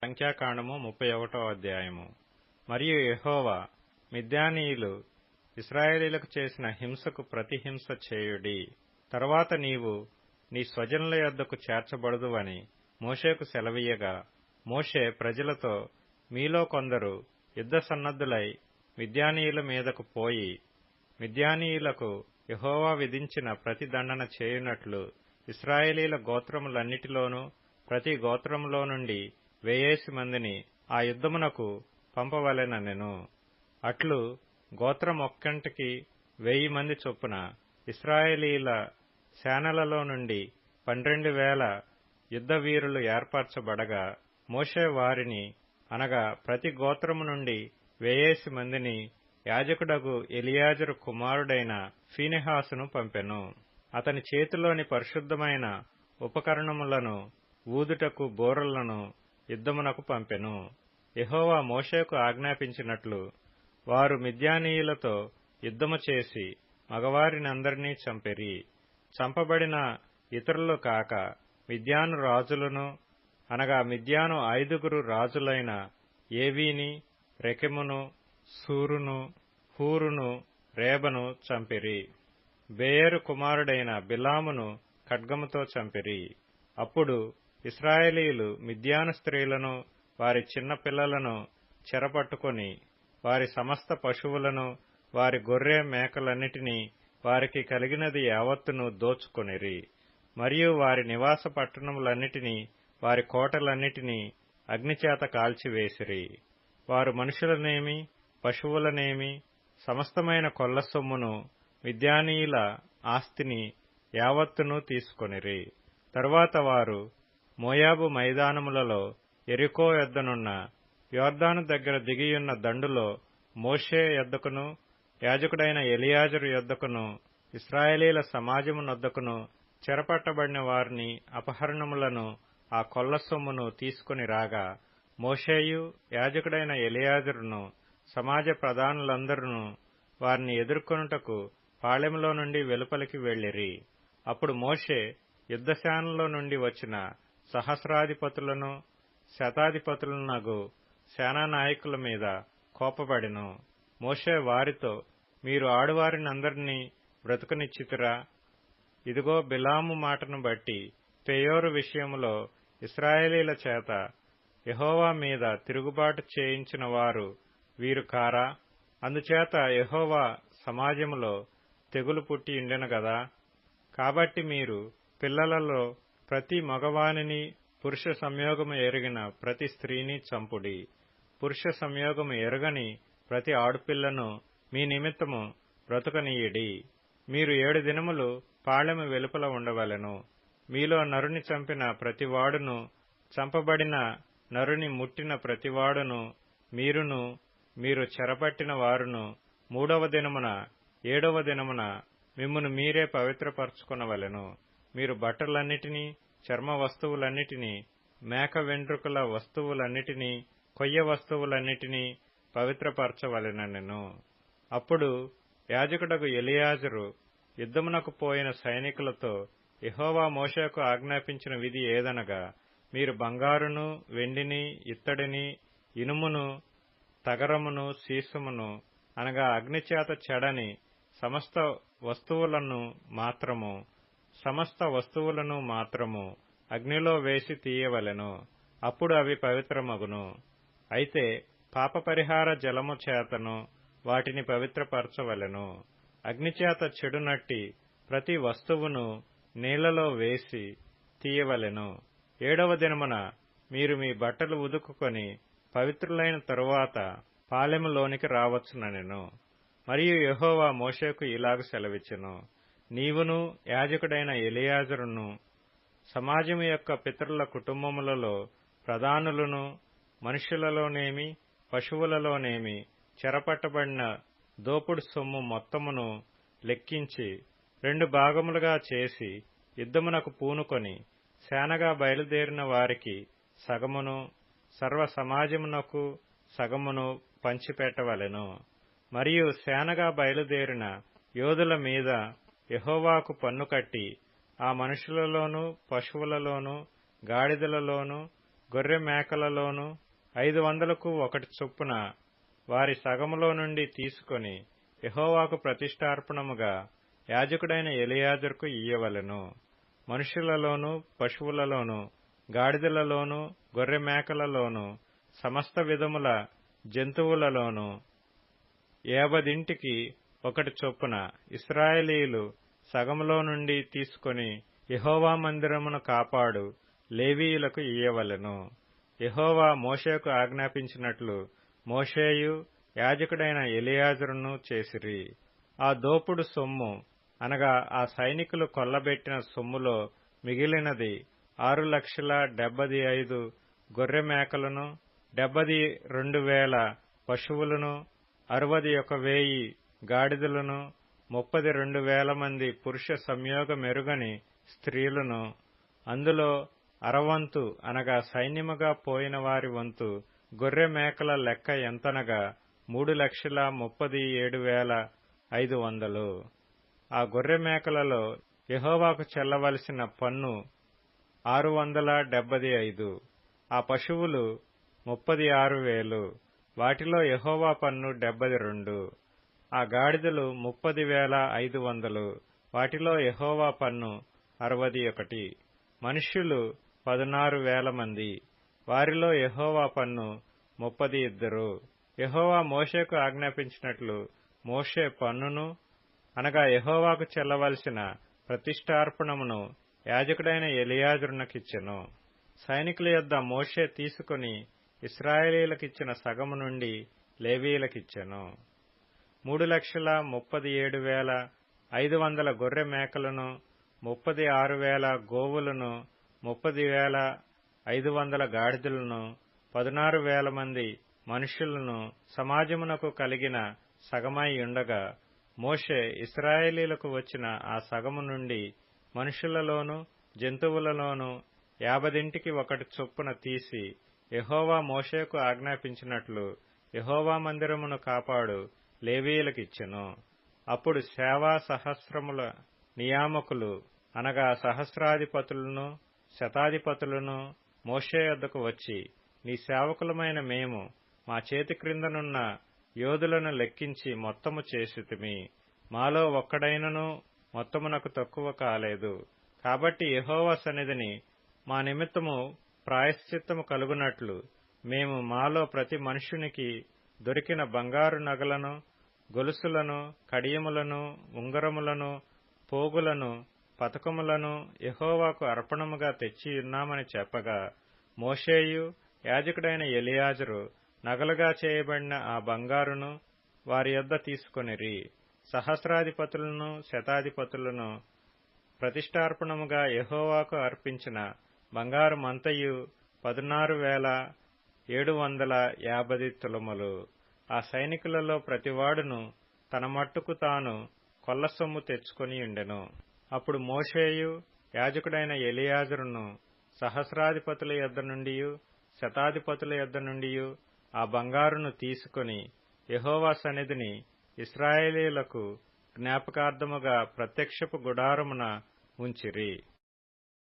సంఖ్యాకాండము 31వ అధ్యాయము. మరియు యెహోవా, మిద్యానీయులు ఇశ్రాయేలీయులకు చేసిన హింసకు ప్రతిహింస చేయుడి. తరువాత నీవు నీ స్వజనుల యొద్దకు చేర్చబడుదువని మోషేకు సెలవీయగా, మోషే ప్రజలతో, మీలో కొందరు యుద్ధ సన్నద్ధులై మిద్యానీయుల మీదకు పోయి, మిద్యానీయులకు యెహోవా విధించిన ప్రతి దండన చేయునట్లు ఇశ్రాయేలీయుల గోత్రములన్నిటిలోనూ ప్రతి గోత్రములో నుండి 1000 మందిని ఆ యుద్ధమునకు పంపవలెననెను. అట్లు గోత్రమొక్కంటికి 1000 మంది చొప్పున ఇశ్రాయేలీయుల సేనలలో నుండి 12,000 యుద్ధవీరులు ఏర్పరచబడగా, మోషే వారిని, అనగా ప్రతి గోత్రము నుండి 1000 మందిని యాజకుడగు ఎలియాజరు కుమారుడైన ఫీనెహాసును పంపెను. అతని చేతిలోని పరిశుద్ధమైన ఉపకరణములను ఊదుటకు బూరలను యుద్ధమునకు పంపెను. యెహోవా మోషేకు ఆజ్ఞాపించినట్లు వారు మిద్యానీయులతో యుద్ధము చేసి మగవారినందరినీ చంపిరి. చంపబడిన ఇతరులు కాక మిద్యాను రాజులను, అనగా మిద్యాను 5 రాజులైన ఏవీని, రెకెమును, సూరును, హూరును, రేబను చంపిరి. బెయేరు కుమారుడైన బిలామును ఖడ్గముతో చంపిరి. అప్పుడు ఇశ్రాయేలీయులు మిద్యాను స్త్రీలను, వారి చిన్న పిల్లలను చెరపట్టుకొని, వారి సమస్త పశువులను, వారి గొర్రె మేకలన్నిటినీ, వారికి కలిగినది యావత్తును దోచుకొనిరి. మరియు వారి నివాస పట్టణములన్నిటినీ, వారి కోటలన్నిటినీ అగ్నిచేత కాల్చివేసిరి. వారు మనుషులనేమి, పశువులనేమి, సమస్తమైన కొల్ల సొమ్మును, మిద్యానీయుల ఆస్తిని యావత్తును తీసుకొనిరి. తరువాత వారు మోయాబు మైదానములలో యెరికో యొద్దనున్న యొర్దాను దగ్గర దిగియున్న దండులో మోషే యొద్దకును, యాజకుడైన ఎలియాజరు యొద్దకును, ఇశ్రాయేలీయుల సమాజమునొద్దకును చెరపట్టబడిన వారిని, అపహరణములను, ఆ కొల్ల సొమ్మును తీసుకుని రాగా, మోషేయు యాజకుడైన ఎలియాజరును సమాజ ప్రధానులందరూ వారిని ఎదుర్కొనుటకు పాళెములో నుండి వెలుపలికి వెళ్లిరి. అప్పుడు మోషే యుద్ధశాలలో నుండి వచ్చిన సహస్రాధిపతులను, శతాధిపతులనగు సేనానాయకుల మీద కోపపడెను. మోషే వారితో, మీరు ఆడువారినందరినీ బ్రతుకనిచ్చితిరా? ఇదిగో, బిలాము మాటను బట్టి పెయోరు విషయములో ఇశ్రాయేలీయుల చేత యెహోవా మీద తిరుగుబాటు చేయించిన వారు వీరు కారా? అందుచేత యెహోవా సమాజములో తెగులు పుట్టియుండెను గదా. కాబట్టి మీరు పిల్లలలో ప్రతి మగవానిని, పురుష సంయోగము ఎరిగిన ప్రతి స్త్రీని చంపుడి. పురుష సంయోగము ఎరగని ప్రతి ఆడపిల్లను మీ నిమిత్తము బ్రతుకనీయుడి. మీరు 7 దినములు పాళెము వెలుపల ఉండవలెను. మీలో నరుని చంపిన ప్రతివాడును, చంపబడిన నరుని ముట్టిన ప్రతివాడును, మీరును, మీరు చెరపట్టిన వారును 3వ దినమున 7వ దినమున మిమ్మును మీరే పవిత్రపరచుకొనవలెను. మీరు బట్టలన్నిటినీ, చర్మ వస్తువులన్నిటినీ, మేక వెంట్రుకల వస్తువులన్నిటినీ, కొయ్య వస్తువులన్నిటినీ పవిత్రపరచవలెనెను. అప్పుడు యాజకుడగు ఎలియాజరు యుద్ధమునకు పోయిన సైనికులతో, యెహోవా మోషేకు ఆజ్ఞాపించిన విధి ఏదనగా, మీరు బంగారును, వెండిని, ఇత్తడిని, ఇనుమును, తగరమును, సీసమును, అనగా అగ్నిచేత చెడని సమస్త వస్తువులను మాత్రము అగ్నిలో వేసి తీయవలెను. అప్పుడు అవి పవిత్రమగును. అయితే పాపపరిహార జలము చేతను వాటిని పవిత్రపరచవలెను. అగ్నిచేత చెడునట్టి ప్రతి వస్తువును నీళ్లలో వేసి తీయవలెను. 7వ దినమున మీరు మీ బట్టలు ఉదుకుకొని పవిత్రులైన తరువాత పాళెములోనికి రావచ్చుననెను. మరియు యెహోవా మోషేకు ఇలాగు సెలవిచ్చెను, నీవును, యాజకుడైన ఎలియాజరును, సమాజము యొక్క పితరుల కుటుంబములలో ప్రధానులను, మనుష్యులలోనేమి పశువులలోనేమి చెరపట్టబడిన దోపుడు సొమ్ము మొత్తమును లెక్కించి 2 భాగములుగా చేసి యుద్ధమునకు పూనుకొని, సేనగా బయలుదేరిన వారికి సగమును, సర్వ సమాజమునకు సగమును పంచిపెట్టవలెను. మరియు సేనగా బయలుదేరిన యోధుల మీద యెహోవాకు పన్ను కట్టి, ఆ మనుషులలోనూ, పశువులలోనూ, గాడిదలలోనూ, గొర్రె మేకలలోనూ 500కు ఒకటి చొప్పున వారి సగములో నుండి తీసుకొని యెహోవాకు ప్రతిష్ఠార్పణముగా యాజకుడైన ఎలియాజరుకు ఇయ్యవలెను. మనుషులలోనూ పశువులలోనూ గాడిదలలోనూ గొర్రె మేకలలోనూ సమస్త విధముల జంతువులలోనూ 50ంటికి ఒకటి చొప్పున ఇశ్రాయేలీయులు సగములో నుండి తీసుకొని యెహోవా మందిరమును కాపాడు లేవీయులకు ఇయ్యవలెను. యెహోవా మోషేకు ఆజ్ఞాపించినట్లు మోషేయు యాజకుడైన ఎలియాజరును చేసిరి. ఆ దోపుడు సొమ్ము అనగా ఆ సైనికులు కొల్లబెట్టిన సొమ్ములో మిగిలినది 6,75,000 గొర్రె మేకలను, 72,000 పశువులను, 61,000 గాడిదలను, 32,000 మంది పురుష సంయోగమెరుగని స్త్రీలను, అందులో అరవంతు అనగా సైన్యముగా పోయిన వారి వంతు గొర్రె మేకల లెక్క ఎంతనగా 3,37,500. ఆ గొర్రె మేకలలో యెహోవాకు చెల్లవలసిన పన్ను 675. ఆ పశువులు 36,000, వాటిలో యెహోవా పన్ను 72. ఆ గాడిదలు 30,500, వాటిలో యెహోవా పన్ను 61. మనుష్యులు 16,000 మంది, వారిలో యెహోవా పన్ను 32. యెహోవా మోషేకు ఆజ్ఞాపించినట్లు మోషే పన్నును అనగా యెహోవాకు చెల్లవలసిన ప్రతిష్ఠార్పణమును యాజకుడైన ఎలియాజరునకిచ్చెను. సైనికుల యొద్ద మోషే తీసుకుని ఇశ్రాయేలీయులకిచ్చిన సగము నుండి లేవీయులకిచ్చెను. 3,37,500 గొర్రె మేకలను, 36,000 గోవులను, 30,500 గాడిదలను, 16,000 మంది మనుష్యులను సమాజమునకు కలిగిన సగమై ఉండగా, మోషే ఇశ్రాయేలీయులకు వచ్చిన ఆ సగము నుండి మనుషులలోనూ జంతువులలోనూ 50ంటికి ఒకటి చొప్పున తీసి యెహోవా మోషేకు ఆజ్ఞాపించినట్లు యెహోవా మందిరమును కాపాడు లేవీయులకిచ్చెను. అప్పుడు సేవా సహస్రముల నియామకులు అనగా సహస్రాధిపతులను శతాధిపతులను మోషే యొద్దకు వచ్చి, నీ సేవకులమైన మేము మా చేతి క్రిందనున్న యోధులను లెక్కించి మొత్తము చేసితిమి. మాలో ఒక్కడైనను మొత్తమునకు తక్కువ కాలేదు. కాబట్టి యెహోవా సన్నిధిని మా నిమిత్తము ప్రాయశ్చిత్తము కలుగునట్లు మేము మాలో ప్రతి మనుష్యునికి దొరికిన బంగారు నగలను, గొలుసులను, కడియములను, ఉంగరములను, పోగులను, పతకములను యెహోవాకు అర్పణముగా తెచ్చియున్నామని చెప్పగా, మోషేయు యాజకుడైన ఎలియాజరు నగలుగా చేయబడిన ఆ బంగారును వారి యొద్ద తీసుకొనిరి. సహస్రాధిపతులను శతాధిపతులను ప్రతిష్ఠార్పణముగా యెహోవాకు అర్పించిన బంగారమంతయు 16,750 తులములు. ఆ సైనికులలో ప్రతివాడును తన మట్టుకు తాను కొల్లసొమ్ము తెచ్చుకొనియుండెను. అప్పుడు మోషేయు యాజకుడైన ఎలియాజరును సహస్రాధిపతుల యొద్ద నుండియు శతాధిపతుల యొద్ద నుండియు ఆ బంగారును తీసుకొని యెహోవా సన్నిధిని ఇశ్రాయేలీయులకు జ్ఞాపకార్థముగా ప్రత్యక్షపు గుడారమున ఉంచిరి.